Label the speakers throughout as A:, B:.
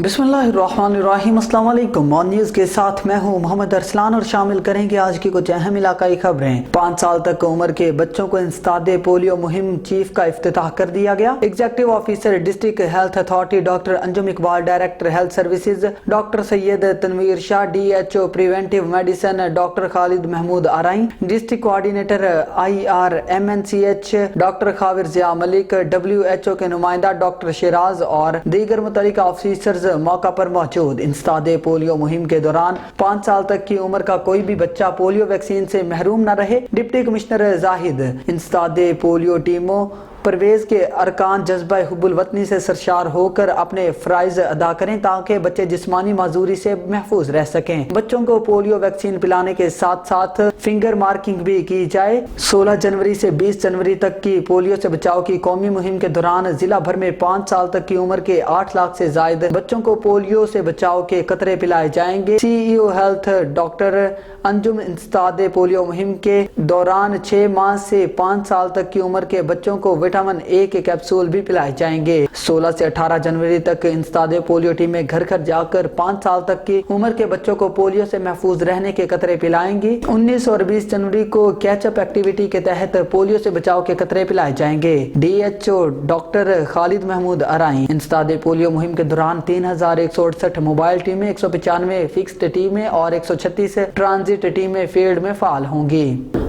A: बिस्मिल्लाहिर्रहमानिर्रहीम। अस्सलाम वालेकुम। मॉर्निंग न्यूज़ के साथ मैं हूं मोहम्मद अरसलान और शामिल करेंगे आज की कुछ अहम इलाकाई खबरें। 5 साल तक उम्र के बच्चों को इंसदादे पोलियो मुहिम चीफ का इफ्तिताह कर दिया गया। Executive officer district health authority doctor Anjum Iqbal, director health services doctor Syed Tanveer Shah, DHO preventive medicine doctor Khalid Mahmood Arain, district coordinator IRMNCH doctor Khawar Zia Malik, WHO के नुमाइंदा डॉक्टर शिराज और दीगर मुतल्लिका ऑफिसर्स मौका पर मौजूद। इंसदादे पोलियो मुहिम के दौरान 5 साल तक की उम्र का कोई भी बच्चा पोलियो वैक्सीन से महरूम न रहे। Deputy commissioner Zahid. इंसदादे पोलियो टीमों परवेज के अरकान जज्बा हुब्बुल वतनी से सरशार होकर अपने फराइज अदा करें ताकि बच्चे जिस्मानी माजूरी से महफूज रह सकें। बच्चों को पोलियो वैक्सीन पिलाने के साथ साथ फिंगर मार्किंग भी की जाए। 16 जनवरी से 20 जनवरी तक की पोलियो से बचाव की कौमी मुहिम के दौरान जिला भर में 5 साल तक की उम्र के 8 लाख से जायद बच्चों को पोलियो से बचाव के कतरे पिलाए जाएंगे। CEO हेल्थ डॉक्टर अंजुम इंसदादे पोलियो मुहिम के दौरान 6 माह से 5 साल तक की उम्र के बच्चों को विटामिन A के कैप्सूल भी पिलाए जाएंगे। 16 से 18 जनवरी तक इंसदादे पोलियो टीमें घर घर जाकर 5 साल तक की उम्र के बच्चों को पोलियो से महफूज रहने के कतरे पिलाएंगी। 19 और 20 जनवरी को कैचअप एक्टिविटी के तहत पोलियो से बचाव के कतरे पिलाए जाएंगे। DHO doctor Khalid Mahmood Arain. इंसदादे पोलियो मुहिम के दौरान 3168 मोबाइल टीमें, 195 फिक्स्ड टीमें और 136 ट्रांजिट टीमें फील्ड में फाल होंगी।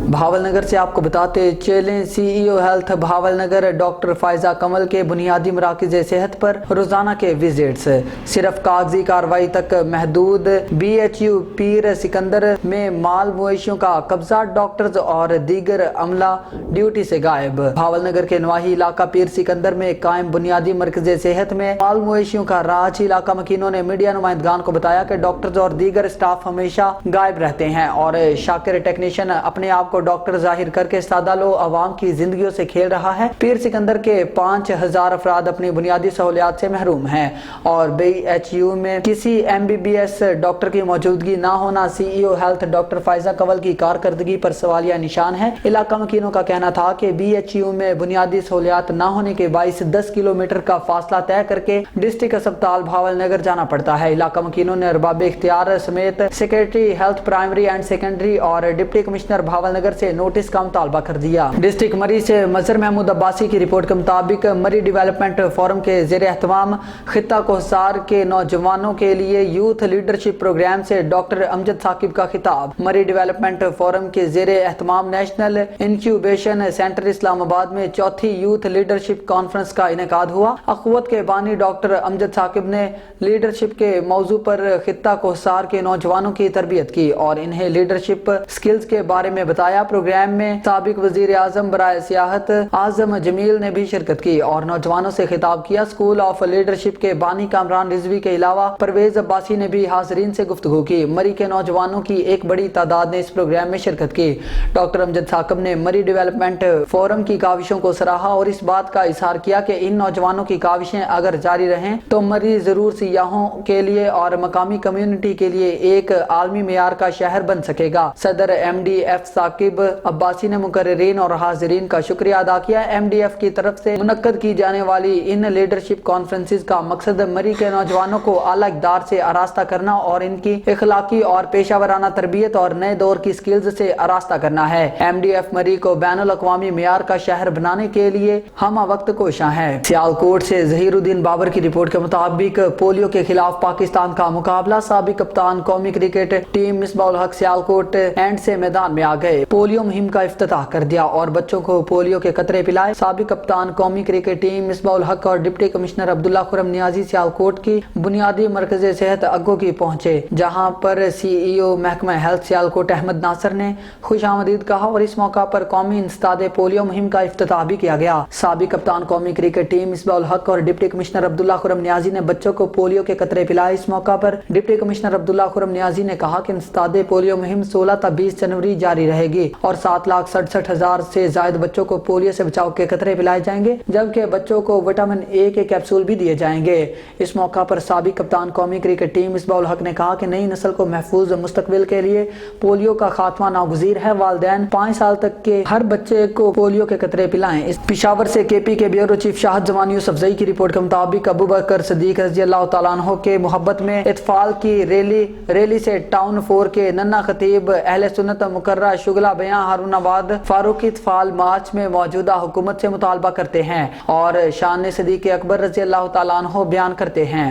A: भावलनगर से आपको बताते चलें, CEO health Bahawalnagar doctor Faiza Kamal के बुनियादी मराकज़ सेहत पर रोजाना के विजिट्स सिर्फ कागजी कार्रवाई तक महदूद। BHU पीर सिकंदर में माल मवेशियों का कब्जा, डॉक्टर्स और दीगर अमला ड्यूटी से गायब। भावलनगर के नवाही इलाका पीर सिकंदर में कायम बुनियादी मरकज़ सेहत में माल मवेशियों का राज। इलाका मकीनों ने मीडिया नुमाइंदगान को बताया कि डॉक्टर्स और दीगर स्टाफ हमेशा गायब रहते हैं और शाकिर टेक्नीशियन अपने आप को डॉक्टर जाहिर करके सादा लो अवाम की जिंदगियों से खेल रहा है। पीर सिकंदर के 5000 अफराद अपनी बुनियादी सहूलियात से महरूम हैं और BHU में किसी MBBS डॉक्टर की मौजूदगी ना होना CEO हेल्थ डॉक्टर फायजा कवल की कारकर्दगी पर सवालिया निशान है। इलाका मकीनों का कहना था कि BHU में बुनियादी सहूलियात ना होने के बाइस 10 किलोमीटर का फासला तय करके डिस्ट्रिक्ट अस्पताल भावलनगर जाना पड़ता है। इलाका मकीनों ने अरबाब इख्तियार समेत secretary health primary and secondary और डिप्टी कमिश्नर भावलनगर से नोटिस का मुतालबा कर दिया। डिस्ट्रिक्ट मरी से मजहर महमूद अब्बासी की रिपोर्ट के मुताबिक मरी डेवलपमेंट फोरम के ज़ेरे एहतमाम खित्ता कोहसार के नौजवानों के लिए यूथ लीडरशिप प्रोग्राम से डॉक्टर अमजद साकिब का खिताब। मरी डेवलपमेंट फोरम के ज़ेरे एहतमाम नेशनल इंक्यूबेशन सेंटर इस्लामाबाद में चौथी यूथ लीडरशिप कॉन्फ्रेंस का इनेकाद हुआ। अखवत के बानी डॉक्टर अमजद साकिब ने लीडरशिप के मौजू पर खित्ता कोहसार के नौजवानों की तरबियत की और इन्हें लीडरशिप स्किल्स के बारे में बताया। प्रोग्राम में साबिक वजीर आजम बराए सियाहत आजम जमील ने भी शिरकत की और नौजवानों से खिताब किया। स्कूल ऑफ लीडरशिप के बानी कामरान रिजवी के अलावा परवेज अब्बासी ने भी हाजरीन से गुफ्तगू की। मरी के नौजवानों की एक बड़ी तादाद ने इस प्रोग्राम में शिरकत की। डॉक्टर अमजद साकिब ने मरी डेवलपमेंट फोरम की काविशों को सराहा और इस बात का इजहार किया कि इन नौजवानों की काविशें अगर जारी रहें तो मरी जरूर सियाहों के लिए और मकामी कम्युनिटी के लिए एक आलमी मेयार का शहर बन सकेगा। सदर MDF साकिब अब्बासी ने मुकर्रिरीन और हाजिरीन का शुक्रिया अदा किया। MDF की तरफ से मुनक्कद की जाने वाली इन लीडरशिप कॉन्फ्रेंसेस का मकसद मरी के नौजवानों को आला इक़दार से आरास्ता करना और इनकी इखलाकी और पेशावराना तरबियत और नए दौर की स्किल्स से आरास्ता करना है। MDF मरी को बैनुल अक़वामी मेयार का शहर बनाने के लिए हम वक्त कोशां है। सियालकोट से ज़हीरुद्दीन बाबर की रिपोर्ट के मुताबिक पोलियो के खिलाफ पाकिस्तान का मुकाबला। साबिक कप्तान कौमी cricket team Misbah ul Haq Sialkot and से मैदान में आ गए। पोलियो मुहिम का इफ्तिताह कर दिया और बच्चों को पोलियो के कतरे पिलाए। साबिक कप्तान कौमी क्रिकेट टीम मिसबाह उल हक और डिप्टी कमिश्नर अब्दुल्ला खुरम नियाजी सियालकोट की बुनियादी मरकज़ सेहत अग्गो की पहुंचे, जहां पर CEO महकमा हेल्थ सियालकोट अहमद नासर ने खुशामदीद कहा और इस मौका पर कौमी इंसदादे पोलियो मुहिम का इफ्तिताह भी किया गया। साबिक कप्तान कौमी क्रिकेट टीम मिसबाह उल हक और डिप्टी कमिश्नर अब्दुल्ला खुरम नियाजी ने बच्चों को पोलियो के कतरे पिलाए। इस मौका पर डिप्टी कमिश्नर अब्दुल्ला खुरम नियाजी ने कहा कि इंसदादे पोलियो मुहिम 16 से 20 जनवरी जारी रहेगी। और 7,67,000 से जायद बच्चों को पोलियो से बचाव के कतरे पिलाए जाएंगे, जबकि बच्चों को विटामिन ए के कैप्सूल भी दिए जाएंगे। इस मौका पर साबिक कप्तान कौमी क्रिकेट टीम मिसबाह उल हक ने कहा कि नई नस्ल को महफूज मुस्तकबिल के लिए पोलियो का खात्मा नागुज़ीर है। वालिदैन 5 साल तक के हर बच्चे को पोलियो के कतरे पिलाएं। इस पिशावर से केपी के ब्यूरो चीफ शाहद जमान यूसुफजई की रिपोर्ट के मुताबिक अबू बकर सदीक रज़ी अल्लाह तआला अन्हु के मोहब्बत में इत्फाल की रैली से टाउन 4 के नन्ना खतीब अहले सुन्नत मुकर्रा शुगला बयां हारूनाबाद फारूक इत्फाल मार्च में मौजूदा हुकूमत से मुतालबा करते हैं और शान सदीक अकबर रज़ी अल्लाह तआला अन्हु बयान करते हैं।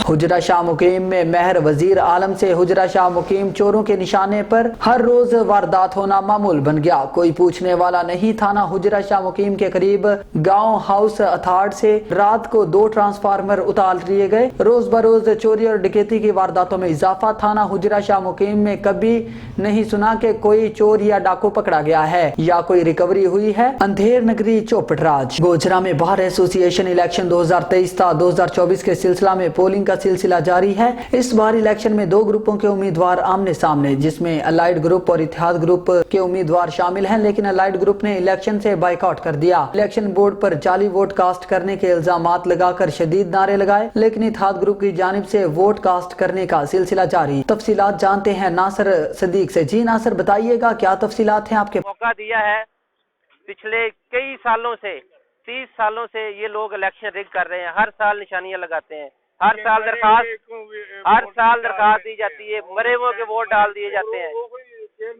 A: हुजरा शाह मुकीम में महर वजीर आलम से हुजरा शाह मुकीम चोरों के निशाने पर हर रोज वारदात होना मामूल बन गया। कोई पूछने वाला नहीं। थाना हुजरा शाह मुकीम के करीब गांव हाउस अथार्ड से रात को 2 ट्रांसफार्मर उतार लिए गए। रोज बरोज चोरी और डकैती की वारदातों में इजाफा। थाना हुजरा शाह मुकीम में कभी नहीं सुना कि कोई चोर या डाकू पकड़ा गया है या कोई रिकवरी हुई है। अंधेर नगरी चौपटराज गोजरा में बार एसोसिएशन इलेक्शन 2023 था 2024 के सिलसिला में पोलिंग का सिलसिला जारी है। इस बार इलेक्शन में 2 ग्रुपों के उम्मीदवार आमने सामने, जिसमें अलाइड ग्रुप और इत्तेहाद ग्रुप के उम्मीदवार शामिल हैं, लेकिन अलाइड ग्रुप ने इलेक्शन से बाइकआउट कर दिया। इलेक्शन बोर्ड पर जाली वोट कास्ट करने के इल्जामात लगाकर शदीद नारे लगाए, लेकिन इत्तेहाद ग्रुप की जानिब से वोट कास्ट करने का सिलसिला जारी। तफसीलात जानते हैं नासिर सदीक से। जी नासिर, बताइएगा क्या तफसीलात हैं आपके?
B: मौका दिया है पिछले कई सालों से 30 सालों से ये लोग इलेक्शन रिग कर रहे हैं। हर साल निशानियां लगाते हैं, हर साल दरखास्त दी जाती है, मरे हुए के वोट डाल दिए जाते हैं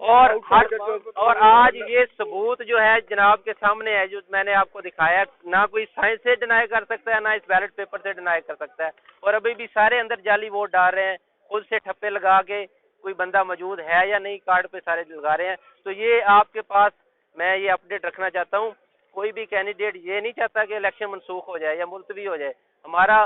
B: और आज ये सबूत जो है जनाब के सामने है, जो मैंने आपको दिखाया। ना कोई साइंस से डिनाई कर सकता है, ना इस बैलेट पेपर से डिनाई कर सकता है। और अभी भी सारे अंदर जाली वोट डाल रहे हैं, खुद से ठप्पे लगा के कोई बंदा मौजूद है या नहीं कार्ड पे सारे लगा रहे हैं। तो ये आपके पास मैं ये अपडेट रखना चाहता हूँ। कोई भी कैंडिडेट ये नहीं चाहता कि इलेक्शन मनसूख हो जाए या मुलतवी हो जाए। हमारा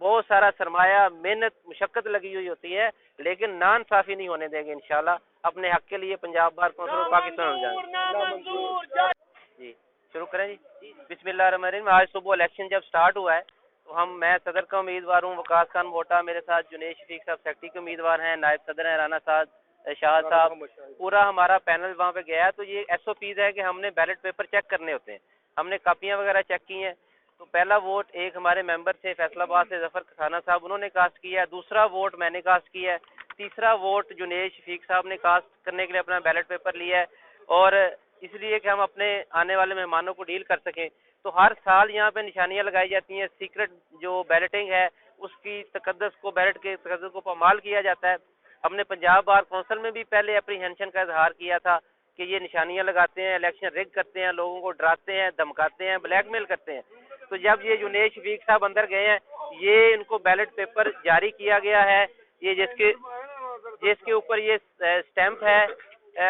B: बहुत सारा सरमाया, मेहनत, मुशक्कत लगी हुई होती है, लेकिन नाइंसाफी नहीं होने देंगे इंशाल्लाह। अपने हक के लिए पंजाब बार काउंसिल पाकिस्तान हो जाए। जी शुरू करें जी। बिस्मिल्लाहिर्रहमानिर्रहीम। आज सुबह इलेक्शन जब स्टार्ट हुआ है तो मैं सदर का उम्मीदवार हूँ, वकास खान मोटा, मेरे साथ जुनेद शफीक साहब सेक्रेटरी के उम्मीदवार हैं, नायब सदर हैं राना साहब शाह साहब, पूरा हमारा पैनल वहाँ पे गया। तो ये SOPs है कि हमने बैलेट पेपर चेक करने होते हैं। हमने कापियाँ वगैरह चेक की हैं। तो पहला वोट एक हमारे मेंबर थे फैसलाबाद से जफर खाना साहब, उन्होंने कास्ट किया है। दूसरा वोट मैंने कास्ट किया है। तीसरा वोट जुनेद शफीक साहब ने कास्ट करने के लिए अपना बैलेट पेपर लिया है, और इसलिए कि हम अपने आने वाले मेहमानों को डील कर सकें। तो हर साल यहाँ पे निशानियाँ लगाई जाती हैं। सीक्रेट जो बैलेटिंग है उसकी तकद्दस को, बैलेट के तकद्दस को पामाल किया जाता है। हमने पंजाब बार काउंसिल में भी पहले एप्रीहेंशन का इजहार किया था कि ये निशानियां लगाते हैं, इलेक्शन रिग करते हैं, लोगों को डराते हैं, धमकाते हैं, ब्लैकमेल करते हैं। तो जब ये जुनेद शफीक साहब अंदर गए हैं, ये इनको बैलेट पेपर जारी किया गया है, ये जिसके ऊपर ये स्टैंप है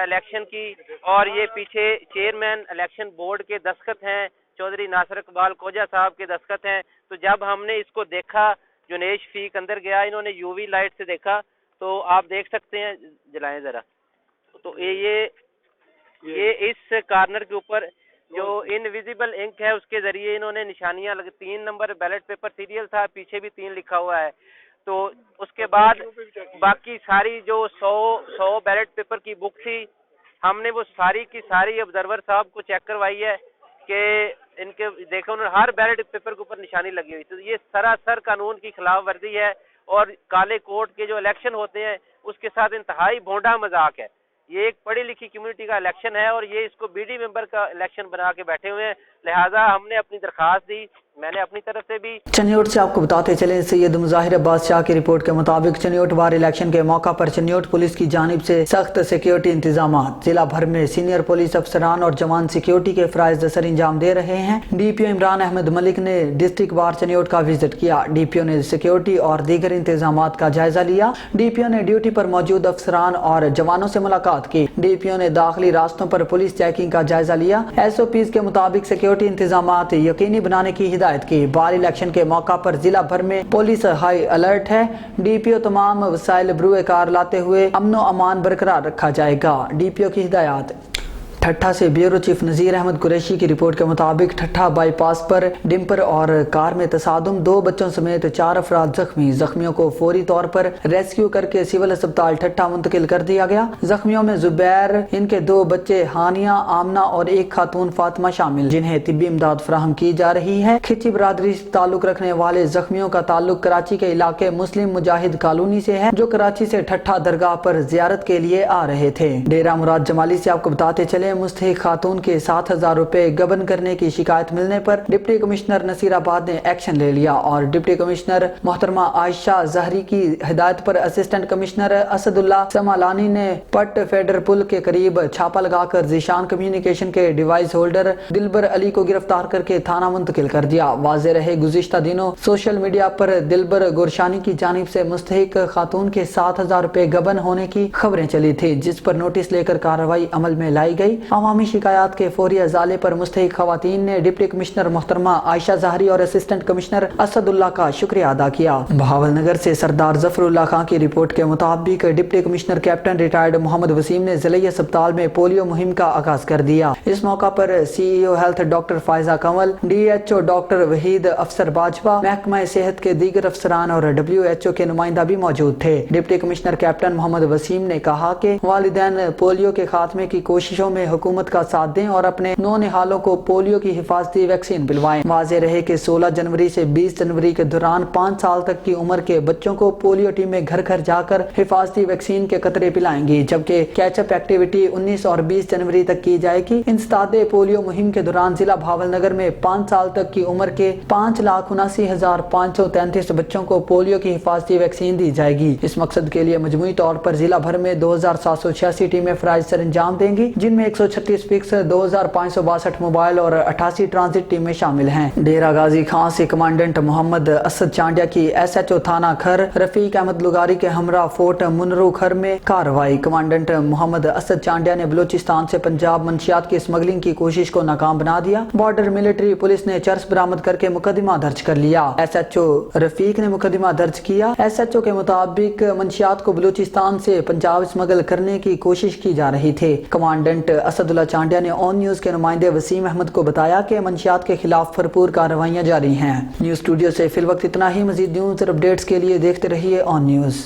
B: इलेक्शन की, और ये पीछे चेयरमैन इलेक्शन बोर्ड के दस्तखत हैं, चौधरी नासिर इकबाल खोजा साहब के दस्तखत हैं। तो जब हमने इसको देखा, जुनेद शफीक अंदर गया, इन्होंने UV लाइट से देखा, तो आप देख सकते हैं, जलाएं जरा। तो ये इस कार्नर के ऊपर जो इनविजिबल इंक है उसके जरिए इन्होंने निशानियां 3 नंबर बैलेट पेपर सीरियल था, पीछे भी 3 लिखा हुआ है। तो उसके बाद बाकी सारी जो 100 बैलेट पेपर की बुक थी, हमने वो सारी की सारी ऑब्जर्वर साहब को चेक करवाई है कि इनके देखो उन्होंने हर बैलेट पेपर के ऊपर निशानी लगी हुई। तो ये सरासर कानून की खिलाफ वर्जी है और काले कोट के जो इलेक्शन होते हैं उसके साथ इंतहाई भोंडा मजाक है। ये एक पढ़ी लिखी कम्युनिटी का इलेक्शन है और ये इसको BD मेंबर का इलेक्शन बना के बैठे हुए हैं। लिहाजा हमने अपनी दरखास्त दी, मैंने अपनी तरफ से भी।
A: चनियोट से आपको बताते चले, सैयद मुजाहिर अब्बास शाह की रिपोर्ट के मुताबिक चनियोट बार इलेक्शन के मौका पर चनियोट पुलिस की जानिब से सख्त सिक्योरिटी इंतजाम। जिला भर में सीनियर पुलिस अफसरान और जवान सिक्योरिटी के फराइज सर इंजाम दे रहे हैं। DPO इमरान अहमद मलिक ने डिस्ट्रिक्ट बार चनियोट का विजिट किया। DPO ने सिक्योरिटी और दीगर इंतजाम का जायजा लिया। DPO ने ड्यूटी पर मौजूद अफसरान और जवानों से मुलाकात की। DPO ने दाखिली रास्तों पर पुलिस चेकिंग का जायजा लिया। SOPs के मुताबिक सिक्योरिटी इंतजाम यकीनी बनाने की हिदायत ہدایت کی۔ بال الیکشن کے موقع پر ضلع بھر میں پولیس ہائی الرٹ ہے۔ ڈی پی او تمام وسائل بروئے کار لاتے ہوئے امن و امان برقرار رکھا جائے گا۔ ڈی پی او کی ہدایات۔ ٹھٹھہ سے بیورو چیف نذیر احمد قریشی کی رپورٹ کے مطابق Thatta by pass per dumper اور کار میں تصادم، 2 بچوں سمیت 4 افراد زخمی۔ زخمیوں کو فوری طور پر ریسکیو کر کے سول اسپتال ٹھٹھہ منتقل کر دیا گیا۔ زخمیوں میں زبیر، ان کے 2 بچے ہانیہ، آمنہ اور ایک خاتون فاطمہ شامل، جنہیں طبی امداد فراہم کی جا رہی ہے۔ کھچی برادری سے تعلق رکھنے والے زخمیوں کا تعلق کراچی کے علاقے مسلم مجاہد کالونی سے ہے، جو کراچی سے ٹھٹھہ درگاہ پر زیارت کے لیے آ رہے تھے۔ ڈیرہ مراد جمالی سے آپ کو بتاتے چلے، مستحق خاتون کے 7,000 روپے گبن کرنے کی شکایت ملنے پر ڈپٹی کمشنر نصیر آباد نے ایکشن لے لیا اور ڈپٹی کمشنر محترمہ عائشہ زہری کی ہدایت پر اسسٹنٹ کمشنر اسد اللہ سمالانی نے پٹ فیڈر پل کے قریب چھاپا لگا کر ذیشان کمیونیکیشن کے ڈیوائس ہولڈر دلبر علی کو گرفتار کر کے تھانہ منتقل کر دیا۔ واضح رہے گزشتہ دنوں سوشل میڈیا پر دلبر گورشانی کی جانب سے مستحق خاتون کے 7,000 روپے گبن ہونے کی خبریں چلی تھی، جس پر نوٹس لے کر کارروائی عمل میں لائی گئی۔ عوامی شکایات کے فوری ازالے پر مستحق خواتین نے ڈپٹی کمشنر محترمہ عائشہ زہری اور اسسٹنٹ کمشنر اسد اللہ کا شکریہ ادا کیا۔ بہاول نگر سے سردار ظفر اللہ خان کی رپورٹ کے مطابق ڈپٹی کمشنر کیپٹن ریٹائرڈ محمد وسیم نے ضلعی اسپتال میں پولیو مہم کا آغاز کر دیا۔ اس موقع پر C E O health doctor Faiza Kanwal, D H O doctor Waheed Afsar Bajwa, محکمہ صحت کے دیگر افسران اور WHO کے نمائندہ بھی موجود تھے۔ ڈپٹی کمشنر کیپٹن محمد وسیم نے کہا کہ والدین پولیو کے خاتمے کی کوششوں میں حکومت کا ساتھ دیں اور اپنے نونہالوں کو پولیو کی حفاظتی ویکسین پلوائیں۔ واضح رہے کہ 16 جنوری سے 20 جنوری کے دوران 5 سال تک کی عمر کے بچوں کو پولیو ٹیمیں گھر گھر جا کر حفاظتی ویکسین کے قطرے پلائیں گی، جبکہ کیچ اپ ایکٹیویٹی 19 اور 20 جنوری تک کی جائے گی۔ انسداد پولیو مہم کے دوران ضلع بہاول نگر میں 5 سال تک کی عمر کے 5,79,533 بچوں کو پولیو کی حفاظتی ویکسین دی جائے گی۔ اس مقصد کے لیے مجموعی طور پر ضلع بھر میں 2,786 ٹیمیں فرائض سر انجام دیں گی، جن میں 136 فکس، 2,562 موبائل اور 88 ٹرانزٹ ٹیمیں شامل ہیں۔ ڈیرہ غازی خان سے کمانڈنٹ محمد اسد چانڈیا کی SHO تھانہ کھر رفیق احمد لغاری کے ہمراہ فورٹ منرو کھر میں کارروائی۔ کمانڈنٹ محمد اسد چانڈیا نے بلوچستان سے پنجاب منشیات کی اسمگلنگ کی کوشش کو ناکام بنا دیا۔ بارڈر ملٹری پولیس نے چرس برآمد کر کے مقدمہ درج کر لیا۔ SHO رفیق نے مقدمہ درج کیا۔ SHO کے مطابق منشیات کو بلوچستان سے پنجاب اسمگل کرنے کی کوشش کی جا رہی تھی۔ کمانڈنٹ اسد اللہ چانڈیا نے آن نیوز کے نمائندے وسیم احمد کو بتایا کہ منشیات کے خلاف بھرپور کارروائیاں جاری ہیں۔ نیوز اسٹوڈیو سے فی الوقت اتنا ہی۔ مزید نیوز اور اپڈیٹس کے لیے دیکھتے رہیے آن نیوز۔